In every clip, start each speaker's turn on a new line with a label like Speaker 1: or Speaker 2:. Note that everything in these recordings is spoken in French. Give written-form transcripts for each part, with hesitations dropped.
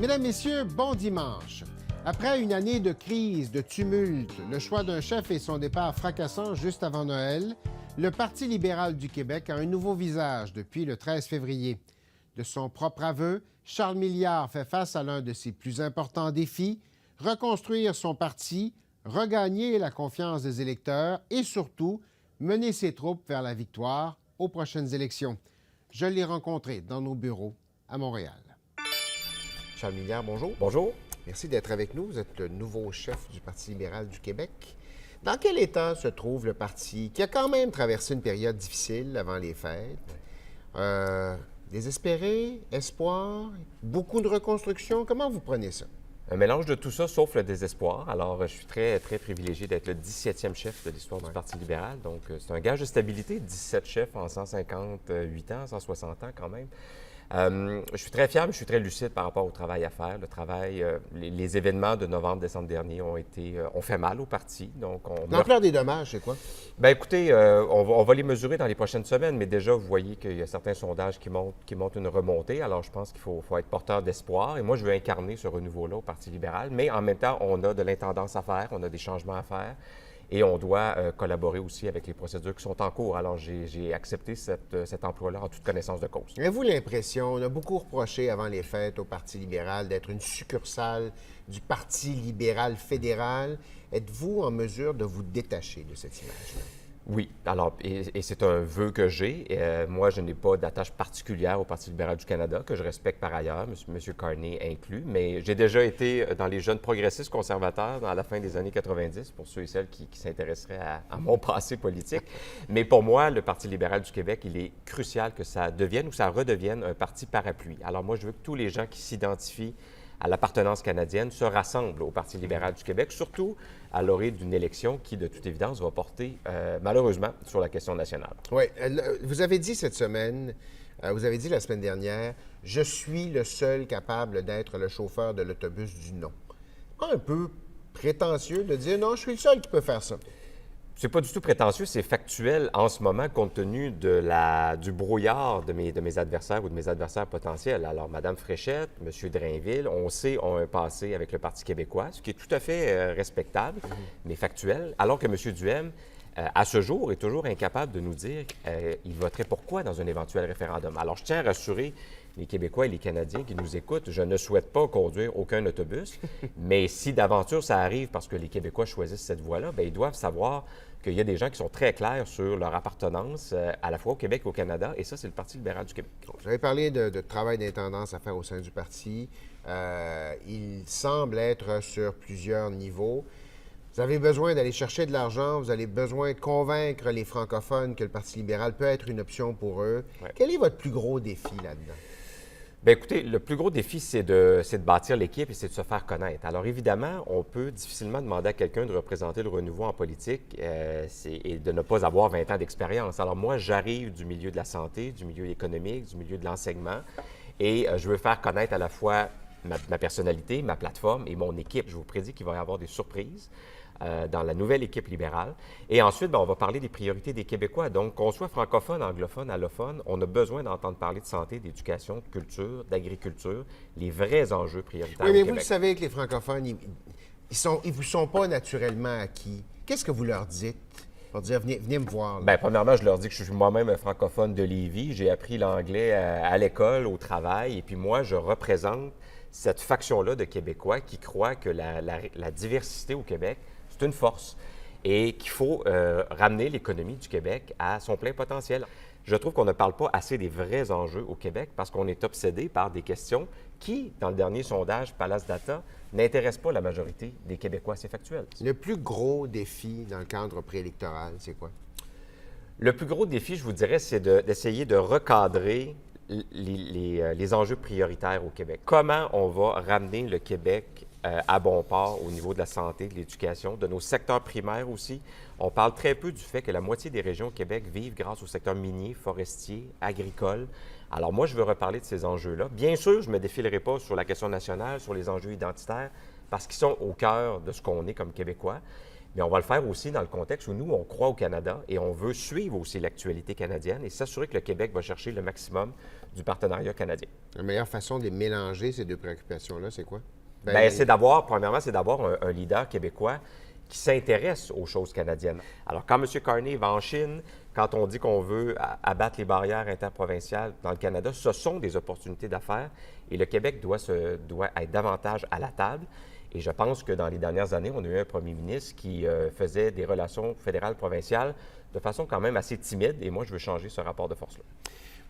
Speaker 1: Mesdames, Messieurs, bon dimanche. Après une année de crise, de tumulte, le choix d'un chef et son départ fracassant juste avant Noël, le Parti libéral du Québec a un nouveau visage depuis le 13 février. De son propre aveu, Charles Milliard fait face à l'un de ses plus importants défis, reconstruire son parti, regagner la confiance des électeurs et surtout mener ses troupes vers la victoire aux prochaines élections. Je l'ai rencontré dans nos bureaux à Montréal. Charles Milliard, bonjour.
Speaker 2: Bonjour.
Speaker 1: Merci d'être avec nous. Vous êtes le nouveau chef du Parti libéral du Québec. Dans quel état se trouve le parti qui a quand même traversé une période difficile avant les fêtes? Désespéré, espoir, beaucoup de reconstruction. Comment vous prenez ça?
Speaker 2: Un mélange de tout ça, sauf le désespoir. Alors, je suis très privilégié d'être le 17e chef de l'histoire du Parti libéral. Donc, c'est un gage de stabilité, 17 chefs en 158 ans, 160 ans quand même. Je suis très fier, mais je suis très lucide par rapport au travail à faire. Le travail, les événements de novembre-décembre dernier ont fait mal au parti. Donc,
Speaker 1: L'ampleur des dommages, c'est quoi?
Speaker 2: Bien, écoutez, on va les mesurer dans les prochaines semaines, mais déjà, vous voyez qu'il y a certains sondages qui montrent une remontée. Alors, je pense qu'il faut être porteur d'espoir. Et moi, je veux incarner ce renouveau-là au Parti libéral. Mais en même temps, on a de l'intendance à faire, on a des changements à faire. Et on doit collaborer aussi avec les procédures qui sont en cours. Alors, j'ai accepté cet emploi-là en toute connaissance de cause.
Speaker 1: Avez-vous l'impression, on a beaucoup reproché avant les fêtes au Parti libéral d'être une succursale du Parti libéral fédéral. Êtes-vous en mesure de vous détacher de cette image-là?
Speaker 2: Oui. Alors, et c'est un vœu que j'ai. Moi, je n'ai pas d'attache particulière au Parti libéral du Canada, que je respecte par ailleurs, M. Carney inclus, mais j'ai déjà été dans les jeunes progressistes conservateurs à la fin des années 90, pour ceux et celles qui s'intéresseraient à mon passé politique. Mais pour moi, le Parti libéral du Québec, il est crucial que ça devienne ou ça redevienne un parti parapluie. Alors moi, je veux que tous les gens qui s'identifient à l'appartenance canadienne se rassemblent au Parti libéral du Québec, surtout à l'orée d'une élection qui, de toute évidence, va porter, malheureusement, sur la question nationale.
Speaker 1: Oui. Vous avez dit cette semaine, vous avez dit la semaine dernière, « Je suis le seul capable d'être le chauffeur de l'autobus du non ». Un peu prétentieux de dire « Non, je suis le seul qui peut faire ça ».
Speaker 2: C'est pas du tout prétentieux, c'est factuel en ce moment, compte tenu du brouillard de mes adversaires ou de mes adversaires potentiels. Alors, Mme Fréchette, M. Drainville, on sait, ont un passé avec le Parti québécois, ce qui est tout à fait respectable, mais factuel, alors que M. Duhem, à ce jour, est toujours incapable de nous dire il voterait pourquoi dans un éventuel référendum. Alors, je tiens à rassurer les Québécois et les Canadiens qui nous écoutent, je ne souhaite pas conduire aucun autobus, mais si d'aventure ça arrive parce que les Québécois choisissent cette voie-là, bien, ils doivent savoir qu'il y a des gens qui sont très clairs sur leur appartenance à la fois au Québec et au Canada, et ça, c'est le Parti libéral du Québec.
Speaker 1: Vous avez parlé de travail d'intendance à faire au sein du parti. Il semble être sur plusieurs niveaux. Vous avez besoin d'aller chercher de l'argent, vous avez besoin de convaincre les francophones que le Parti libéral peut être une option pour eux. Ouais. Quel est votre plus gros défi là-dedans?
Speaker 2: Bien, écoutez, le plus gros défi, c'est de bâtir l'équipe et c'est de se faire connaître. Alors, évidemment, on peut difficilement demander à quelqu'un de représenter le renouveau en politique et de ne pas avoir 20 ans d'expérience. Alors, moi, j'arrive du milieu de la santé, du milieu économique, du milieu de l'enseignement et je veux faire connaître à la fois ma personnalité, ma plateforme et mon équipe. Je vous prédis qu'il va y avoir des surprises dans la nouvelle équipe libérale. Et ensuite, bien, on va parler des priorités des Québécois. Donc, qu'on soit francophone, anglophone, allophone, on a besoin d'entendre parler de santé, d'éducation, de culture, d'agriculture, les vrais enjeux prioritaires
Speaker 1: oui, mais
Speaker 2: au Québec.
Speaker 1: Vous le savez que les francophones, ils vous sont pas naturellement acquis. Qu'est-ce que vous leur dites pour dire « venez me voir ».
Speaker 2: Bien, premièrement, je leur dis que je suis moi-même un francophone de Lévis. J'ai appris l'anglais à l'école, au travail. Et puis moi, je représente cette faction-là de Québécois qui croient que la diversité au Québec, c'est une force et qu'il faut ramener l'économie du Québec à son plein potentiel. Je trouve qu'on ne parle pas assez des vrais enjeux au Québec parce qu'on est obsédé par des questions qui, dans le dernier sondage Palace Data, n'intéressent pas la majorité des Québécois. C'est factuel.
Speaker 1: Le plus gros défi dans le cadre préélectoral, c'est quoi?
Speaker 2: Le plus gros défi, je vous dirais, c'est d'essayer de recadrer les enjeux prioritaires au Québec. Comment on va ramener le Québec à bon port au niveau de la santé, de l'éducation, de nos secteurs primaires aussi. On parle très peu du fait que la moitié des régions au Québec vivent grâce au secteur minier, forestier, agricole. Alors moi, je veux reparler de ces enjeux-là. Bien sûr, je ne me défilerai pas sur la question nationale, sur les enjeux identitaires, parce qu'ils sont au cœur de ce qu'on est comme Québécois. Mais on va le faire aussi dans le contexte où nous, on croit au Canada et on veut suivre aussi l'actualité canadienne et s'assurer que le Québec va chercher le maximum du partenariat canadien.
Speaker 1: La meilleure façon de les mélanger, ces deux préoccupations-là, c'est quoi?
Speaker 2: Bien, c'est d'avoir, premièrement, c'est d'avoir un leader québécois qui s'intéresse aux choses canadiennes. Alors, quand M. Carney va en Chine, quand on dit qu'on veut abattre les barrières interprovinciales dans le Canada, ce sont des opportunités d'affaires et le Québec doit être davantage à la table. Et je pense que dans les dernières années, on a eu un premier ministre qui faisait des relations fédérales-provinciales de façon quand même assez timide et moi, je veux changer ce rapport de force-là.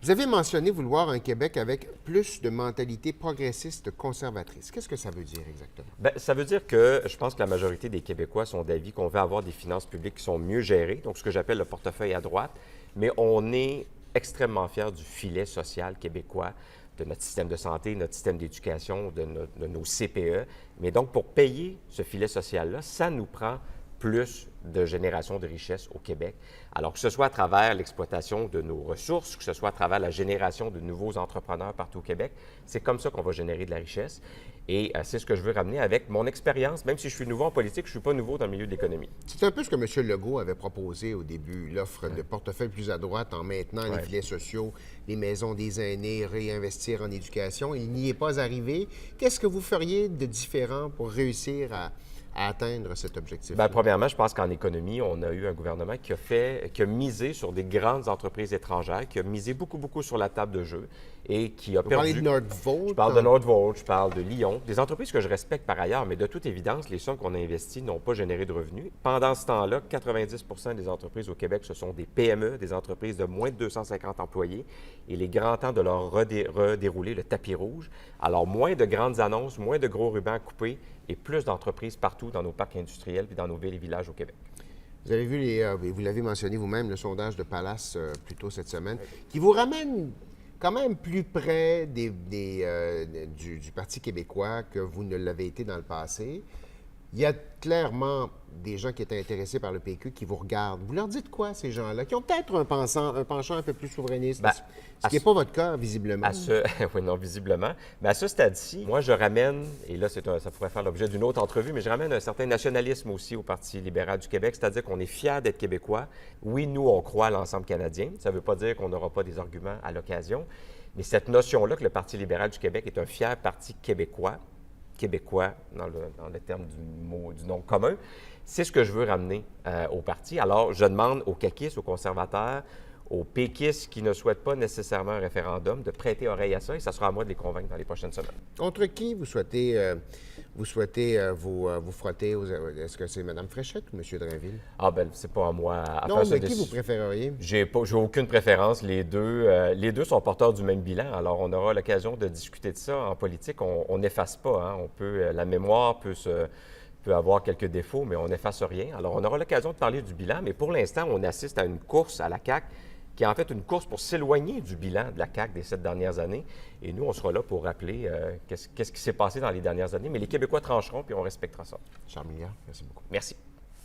Speaker 1: Vous avez mentionné vouloir un Québec avec plus de mentalité progressiste conservatrice. Qu'est-ce que ça veut dire exactement?
Speaker 2: Bien, ça veut dire que je pense que la majorité des Québécois sont d'avis qu'on veut avoir des finances publiques qui sont mieux gérées, donc ce que j'appelle le portefeuille à droite, mais on est extrêmement fiers du filet social québécois, de notre système de santé, notre système d'éducation, de nos CPE. Mais donc, pour payer ce filet social-là, ça nous prend plus de génération de richesse au Québec. Alors, que ce soit à travers l'exploitation de nos ressources, que ce soit à travers la génération de nouveaux entrepreneurs partout au Québec, c'est comme ça qu'on va générer de la richesse. Et c'est ce que je veux ramener avec mon expérience. Même si je suis nouveau en politique, je ne suis pas nouveau dans le milieu de l'économie.
Speaker 1: C'est un peu ce que M. Legault avait proposé au début, l'offre de portefeuille plus à droite en maintenant les filets sociaux, les maisons des aînés, réinvestir en éducation. Il n'y est pas arrivé. Qu'est-ce que vous feriez de différent pour réussir à atteindre cet objectif?
Speaker 2: Bien, premièrement, je pense qu'en économie, on a eu un gouvernement qui a misé sur des grandes entreprises étrangères, qui a misé beaucoup sur la table de jeu et qui a
Speaker 1: Vous
Speaker 2: perdu...
Speaker 1: parlez de Nordvolt?
Speaker 2: Je parle de Nordvolt, je parle de Lyon, des entreprises que je respecte par ailleurs, mais de toute évidence, les sommes qu'on a investies n'ont pas généré de revenus. Pendant ce temps-là, 90 des entreprises au Québec, ce sont des PME, des entreprises de moins de 250 employés, et il est grand temps de leur redérouler le tapis rouge. Alors, moins de grandes annonces, moins de gros rubans coupés et plus d'entreprises partout dans nos parcs industriels et dans nos villes et villages au Québec.
Speaker 1: Vous avez vu, vous l'avez mentionné vous-même, le sondage de Palace plus tôt cette semaine, qui vous ramène quand même plus près du Parti québécois que vous ne l'avez été dans le passé. Il y a clairement des gens qui étaient intéressés par le PQ qui vous regardent. Vous leur dites quoi, ces gens-là, qui ont peut-être un penchant un peu plus souverainiste, ce qui n'est pas votre cas, visiblement.
Speaker 2: Oui, non, visiblement. Mais à ce stade-ci, moi, je ramène, et là, ça pourrait faire l'objet d'une autre entrevue, mais je ramène un certain nationalisme aussi au Parti libéral du Québec, c'est-à-dire qu'on est fiers d'être Québécois. Oui, nous, on croit à l'ensemble canadien. Ça ne veut pas dire qu'on n'aura pas des arguments à l'occasion, mais cette notion-là que le Parti libéral du Québec est un fier parti québécois dans le terme du nom commun, c'est ce que je veux ramener au parti. Alors, je demande aux caquistes, aux conservateurs, aux péquistes qui ne souhaitent pas nécessairement un référendum de prêter oreille à ça et ça sera à moi de les convaincre dans les prochaines semaines.
Speaker 1: Contre qui vous souhaitez vous frotter? Est-ce que c'est Mme Fréchette ou M. Drainville?
Speaker 2: Ah ben c'est pas à moi à
Speaker 1: non,
Speaker 2: faire ça.
Speaker 1: mais qui vous préféreriez?
Speaker 2: J'ai aucune préférence. Les deux sont porteurs du même bilan. Alors, on aura l'occasion de discuter de ça. En politique, on n'efface pas. Hein. La mémoire peut avoir quelques défauts, mais on n'efface rien. Alors, on aura l'occasion de parler du bilan, mais pour l'instant, on assiste à une course à la CAQ qui est en fait une course pour s'éloigner du bilan de la CAQ des 7 dernières années. Et nous, on sera là pour rappeler qu'est-ce qui s'est passé dans les dernières années. Mais les Québécois trancheront, puis on respectera ça.
Speaker 1: Charles Milliard, merci beaucoup.
Speaker 2: Merci.